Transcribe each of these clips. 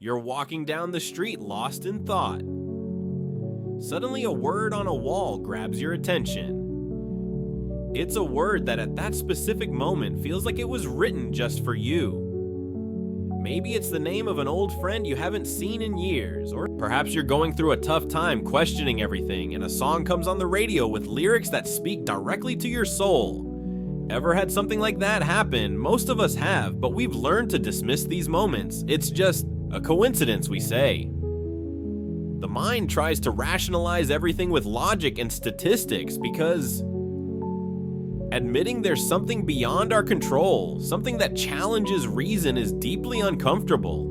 You're walking down the street lost in thought. Suddenly a word on a wall grabs your attention. It's a word that at that specific moment feels like it was written just for you. Maybe it's the name of an old friend you haven't seen in years, or perhaps you're going through a tough time questioning everything and a song comes on the radio with lyrics that speak directly to your soul. Ever had something like that happen? Most of us have, but we've learned to dismiss these moments. It's just a coincidence, we say. The mind tries to rationalize everything with logic and statistics because admitting there's something beyond our control, something that challenges reason, is deeply uncomfortable.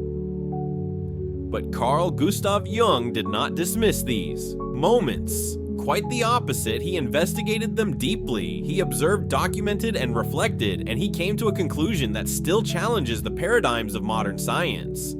But Carl Gustav Jung did not dismiss these moments. Quite the opposite, he investigated them deeply. He observed, documented, and reflected, and he came to a conclusion that still challenges the paradigms of modern science.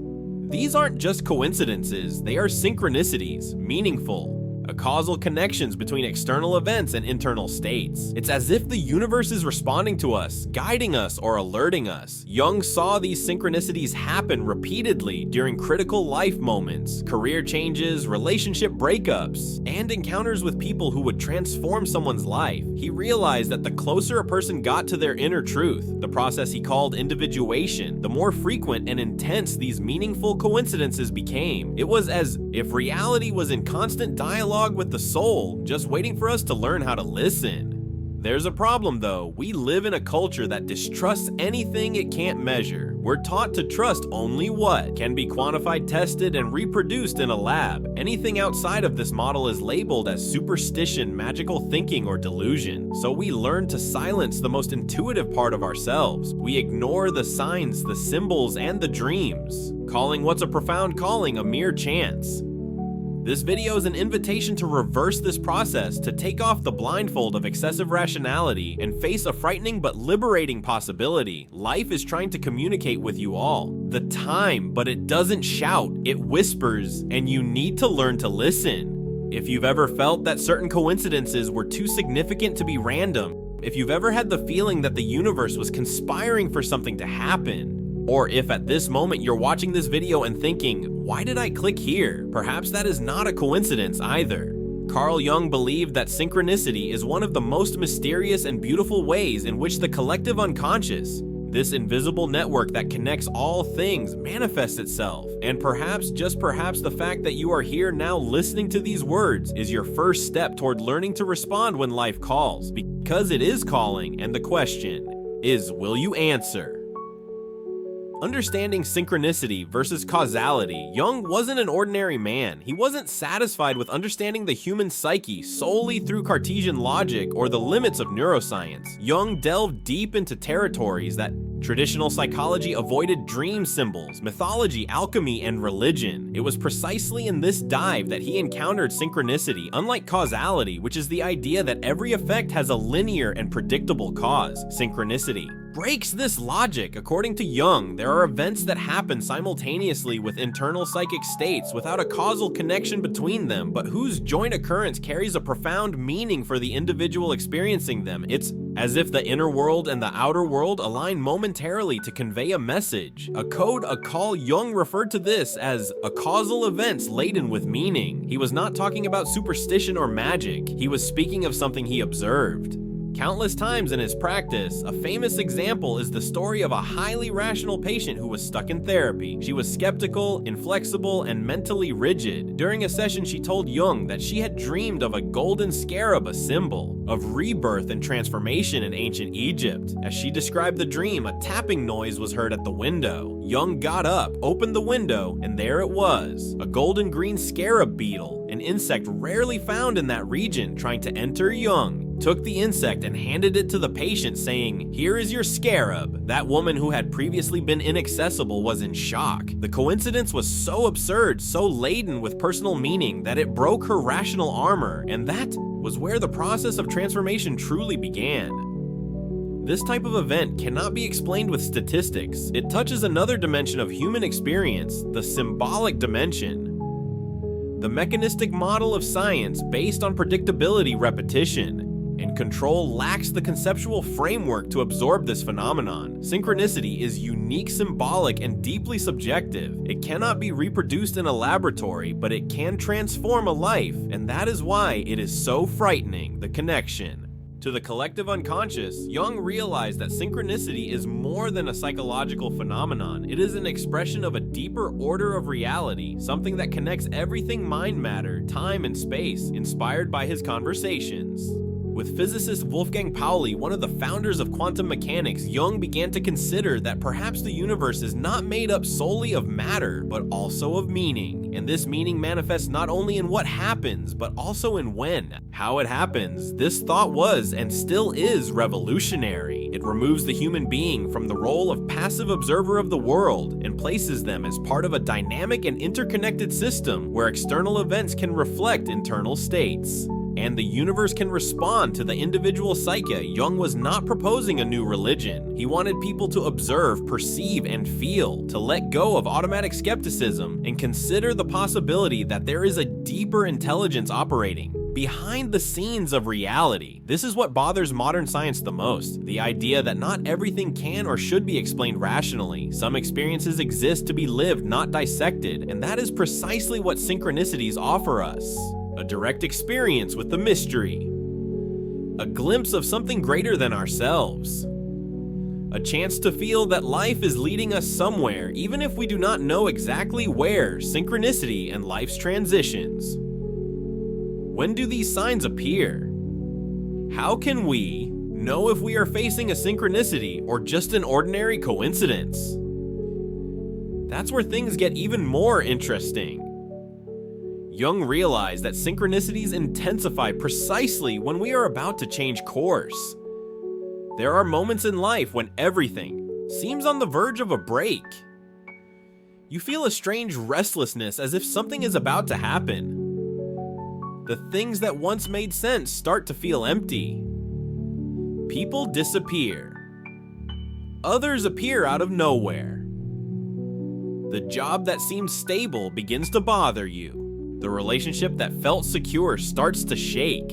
These aren't just coincidences, they are synchronicities, meaningful, causal connections between external events and internal states. It's as if the universe is responding to us, guiding us, or alerting us. Jung saw these synchronicities happen repeatedly during critical life moments, career changes, relationship breakups, and encounters with people who would transform someone's life. He realized that the closer a person got to their inner truth, the process he called individuation, the more frequent and intense these meaningful coincidences became. It was as if reality was in constant dialogue with the soul, just waiting for us to learn how to listen. There's a problem though. We live in a culture that distrusts anything it can't measure. We're taught to trust only what can be quantified, tested, and reproduced in a lab. Anything outside of this model is labeled as superstition, magical thinking, or delusion. So we learn to silence the most intuitive part of ourselves. We ignore the signs, the symbols, and the dreams, calling what's a profound calling a mere chance. This video is an invitation to reverse this process, to take off the blindfold of excessive rationality and face a frightening but liberating possibility. Life is trying to communicate with you all the time, but it doesn't shout, it whispers, and you need to learn to listen. If you've ever felt that certain coincidences were too significant to be random, if you've ever had the feeling that the universe was conspiring for something to happen, or if at this moment you're watching this video and thinking, why did I click here? Perhaps that is not a coincidence either. Carl Jung believed that synchronicity is one of the most mysterious and beautiful ways in which the collective unconscious, this invisible network that connects all things, manifests itself. And perhaps, just perhaps, the fact that you are here now listening to these words is your first step toward learning to respond when life calls, because it is calling, and the question is, will you answer? Understanding synchronicity versus causality, Jung wasn't an ordinary man. He wasn't satisfied with understanding the human psyche solely through Cartesian logic or the limits of neuroscience. Jung delved deep into territories that traditional psychology avoided: dream symbols, mythology, alchemy, and religion. It was precisely in this dive that he encountered synchronicity, unlike causality, which is the idea that every effect has a linear and predictable cause. Synchronicity breaks this logic. According to Jung, there are events that happen simultaneously with internal psychic states without a causal connection between them, but whose joint occurrence carries a profound meaning for the individual experiencing them. It's as if the inner world and the outer world align momentarily to convey a message, a code, a call. Jung referred to this as a causal events laden with meaning. He was not talking about superstition or magic. He was speaking of something he observed countless times in his practice. A famous example is the story of a highly rational patient who was stuck in therapy. She was skeptical, inflexible, and mentally rigid. During a session, she told Jung that she had dreamed of a golden scarab, a symbol of rebirth and transformation in ancient Egypt. As she described the dream, a tapping noise was heard at the window. Jung got up, opened the window, and there it was, a golden green scarab beetle, an insect rarely found in that region, trying to enter Jung. Took the insect and handed it to the patient, saying, "Here is your scarab." That woman, who had previously been inaccessible, was in shock. The coincidence was so absurd, so laden with personal meaning, that it broke her rational armor, and that was where the process of transformation truly began. This type of event cannot be explained with statistics. It touches another dimension of human experience, the symbolic dimension. The mechanistic model of science based on predictability, repetition. and control lacks the conceptual framework to absorb this phenomenon. Synchronicity is unique, symbolic, and deeply subjective. It cannot be reproduced in a laboratory, but it can transform a life, and that is why it is so frightening, the connection. To the collective unconscious, Jung realized that synchronicity is more than a psychological phenomenon. It is an expression of a deeper order of reality, something that connects everything mind matter, time, and space, inspired by his conversations. With physicist Wolfgang Pauli, one of the founders of quantum mechanics, Jung began to consider that perhaps the universe is not made up solely of matter, but also of meaning. And this meaning manifests not only in what happens, but also in when. How it happens. This thought was, and still is, revolutionary. It removes the human being from the role of passive observer of the world and places them as part of a dynamic and interconnected system where external events can reflect internal states. And the universe can respond to the individual psyche. Jung was not proposing a new religion. He wanted people to observe, perceive, and feel, to let go of automatic skepticism and consider the possibility that there is a deeper intelligence operating behind the scenes of reality. This is what bothers modern science the most, the idea that not everything can or should be explained rationally. Some experiences exist to be lived, not dissected, and that is precisely what synchronicities offer us. A direct experience with the mystery, a glimpse of something greater than ourselves, a chance to feel that life is leading us somewhere, even if we do not know exactly where. Synchronicity and life's transitions. When do these signs appear? How can we know if we are facing a synchronicity or just an ordinary coincidence? That's where things get even more interesting. Jung realized that synchronicities intensify precisely when we are about to change course. There are moments in life when everything seems on the verge of a break. You feel a strange restlessness as if something is about to happen. The things that once made sense start to feel empty. People disappear. Others appear out of nowhere. The job that seems stable begins to bother you. The relationship that felt secure starts to shake.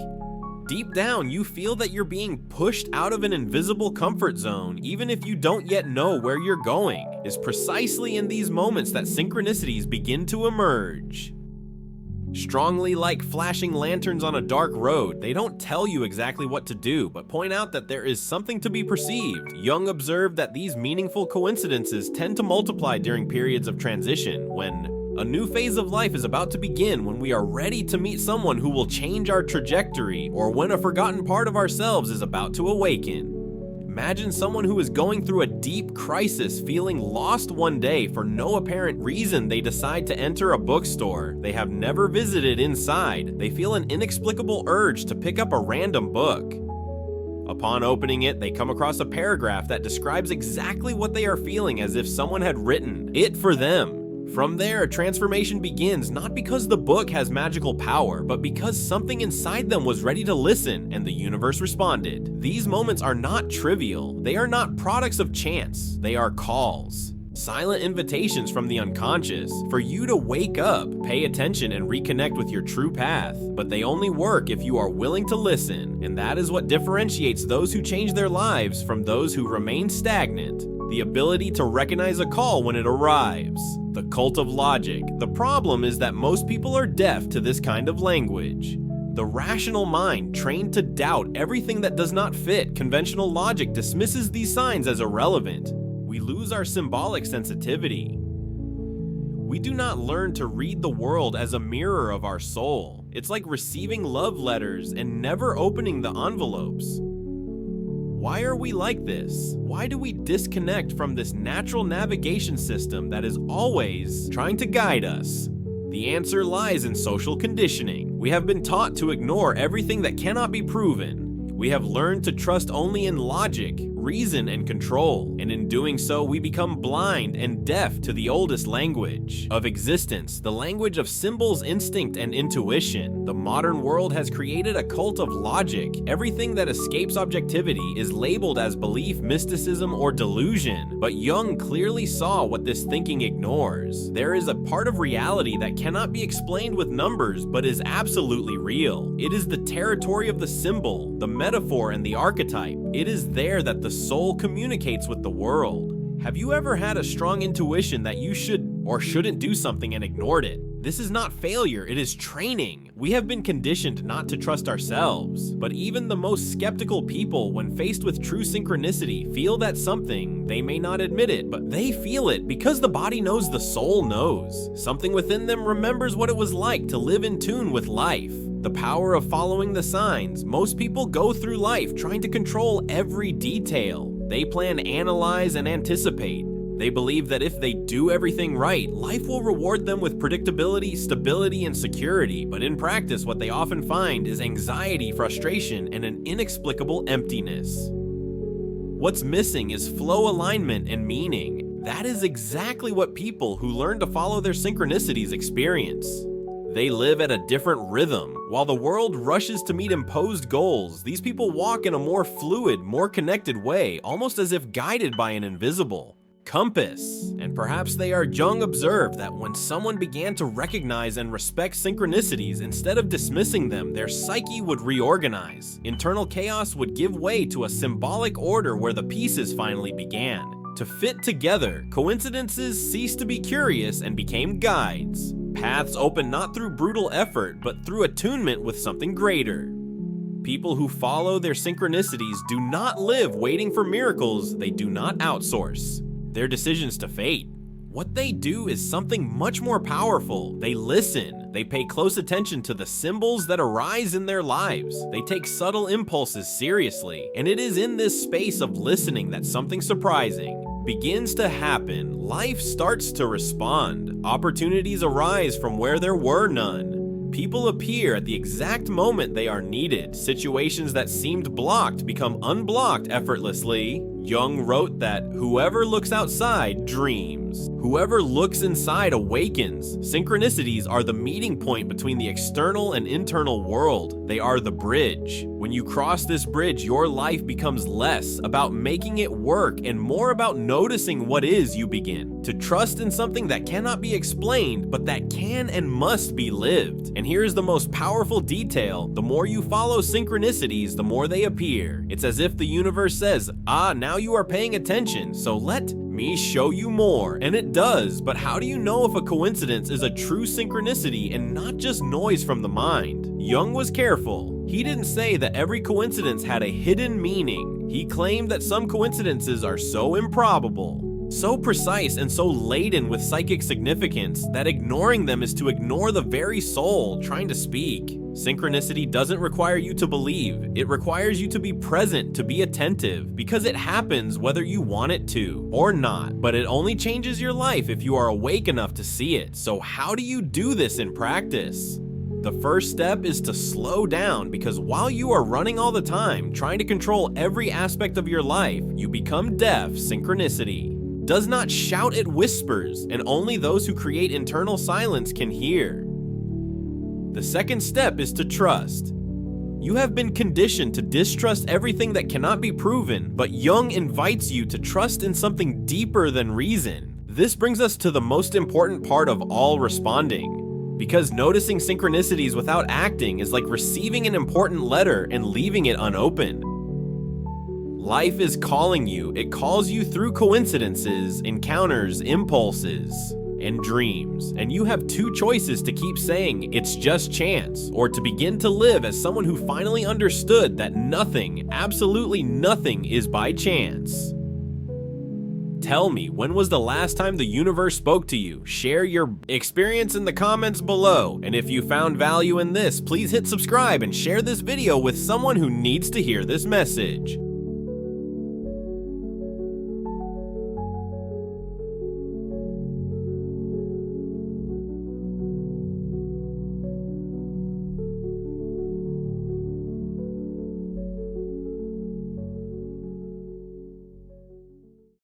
Deep down, you feel that you're being pushed out of an invisible comfort zone, even if you don't yet know where you're going. It's precisely in these moments that synchronicities begin to emerge. Strongly like flashing lanterns on a dark road, they don't tell you exactly what to do, but point out that there is something to be perceived. Jung observed that these meaningful coincidences tend to multiply during periods of transition, when a new phase of life is about to begin, when we are ready to meet someone who will change our trajectory, or when a forgotten part of ourselves is about to awaken. Imagine someone who is going through a deep crisis, feeling lost one day for no apparent reason. They decide to enter a bookstore they have never visited. Inside, they feel an inexplicable urge to pick up a random book. Upon opening it, they come across a paragraph that describes exactly what they are feeling, as if someone had written it for them. From there, a transformation begins, not because the book has magical power, but because something inside them was ready to listen, and the universe responded. These moments are not trivial. They are not products of chance. They are calls. Silent invitations from the unconscious for you to wake up, pay attention, and reconnect with your true path. But they only work if you are willing to listen, and that is what differentiates those who change their lives from those who remain stagnant. The ability to recognize a call when it arrives. The cult of logic. The problem is that most people are deaf to this kind of language. The rational mind, trained to doubt everything that does not fit conventional logic, dismisses these signs as irrelevant. We lose our symbolic sensitivity. We do not learn to read the world as a mirror of our soul. It's like receiving love letters and never opening the envelopes. Why are we like this? Why do we disconnect from this natural navigation system that is always trying to guide us? The answer lies in social conditioning. We have been taught to ignore everything that cannot be proven. We have learned to trust only in logic, reason and control, and in doing so we become blind and deaf to the oldest language of existence, the language of symbols, instinct, and intuition. The modern world has created a cult of logic. Everything that escapes objectivity is labeled as belief, mysticism, or delusion, but Jung clearly saw what this thinking ignores. There is a part of reality that cannot be explained with numbers, but is absolutely real. It is the territory of the symbol, the metaphor, and the archetype. It is there that the soul communicates with the world. Have you ever had a strong intuition that you should or shouldn't do something and ignored it? This is not failure, it is training. We have been conditioned not to trust ourselves, but even the most skeptical people, when faced with true synchronicity, feel that something, they may not admit it, but they feel it because the body knows the soul knows. Something within them remembers what it was like to live in tune with life. The power of following the signs. Most people go through life trying to control every detail. They plan, analyze, and anticipate. They believe that if they do everything right, life will reward them with predictability, stability, and security, but in practice what they often find is anxiety, frustration, and an inexplicable emptiness. What's missing is flow, alignment, and meaning. That is exactly what people who learn to follow their synchronicities experience. They live at a different rhythm. While the world rushes to meet imposed goals, these people walk in a more fluid, more connected way, almost as if guided by an invisible compass. And perhaps they are. Jung observed that when someone began to recognize and respect synchronicities instead of dismissing them, their psyche would reorganize. Internal chaos would give way to a symbolic order where the pieces finally began to fit together. Coincidences ceased to be curious and became guides. Paths open not through brutal effort, but through attunement with something greater. People who follow their synchronicities do not live waiting for miracles. They do not outsource their decisions to fate. What they do is something much more powerful. They listen. They pay close attention to the symbols that arise in their lives. They take subtle impulses seriously. And it is in this space of listening that something surprising begins to happen. Life starts to respond. Opportunities arise from where there were none. People appear at the exact moment they are needed. Situations that seemed blocked become unblocked effortlessly. Jung wrote that whoever looks outside dreams. Whoever looks inside awakens. Synchronicities are the meeting point between the external and internal world. They are the bridge. When you cross this bridge, your life becomes less about making it work and more about noticing what is. You begin to trust in something that cannot be explained, but that can and must be lived. And here's the most powerful detail. The more you follow synchronicities, the more they appear. It's as if the universe says, now you are paying attention, so let me show you more. And it does, but how do you know if a coincidence is a true synchronicity and not just noise from the mind? Jung was careful. He didn't say that every coincidence had a hidden meaning. He claimed that some coincidences are so improbable, so precise, and so laden with psychic significance that ignoring them is to ignore the very soul trying to speak. Synchronicity doesn't require you to believe. It requires you to be present, to be attentive, because it happens whether you want it to or not. But it only changes your life if you are awake enough to see it. So how do you do this in practice? The first step is to slow down, because while you are running all the time, trying to control every aspect of your life, you become deaf. Synchronicity does not shout, it whispers, and only those who create internal silence can hear. The second step is to trust. You have been conditioned to distrust everything that cannot be proven, but Jung invites you to trust in something deeper than reason. This brings us to the most important part of all responding, because noticing synchronicities without acting is like receiving an important letter and leaving it unopened. Life is calling you. It calls you through coincidences, encounters, impulses, and dreams. And you have two choices: to keep saying it's just chance, or to begin to live as someone who finally understood that nothing, absolutely nothing, is by chance. Tell me, when was the last time the universe spoke to you? Share your experience in the comments below. And if you found value in this, please hit subscribe and share this video with someone who needs to hear this message.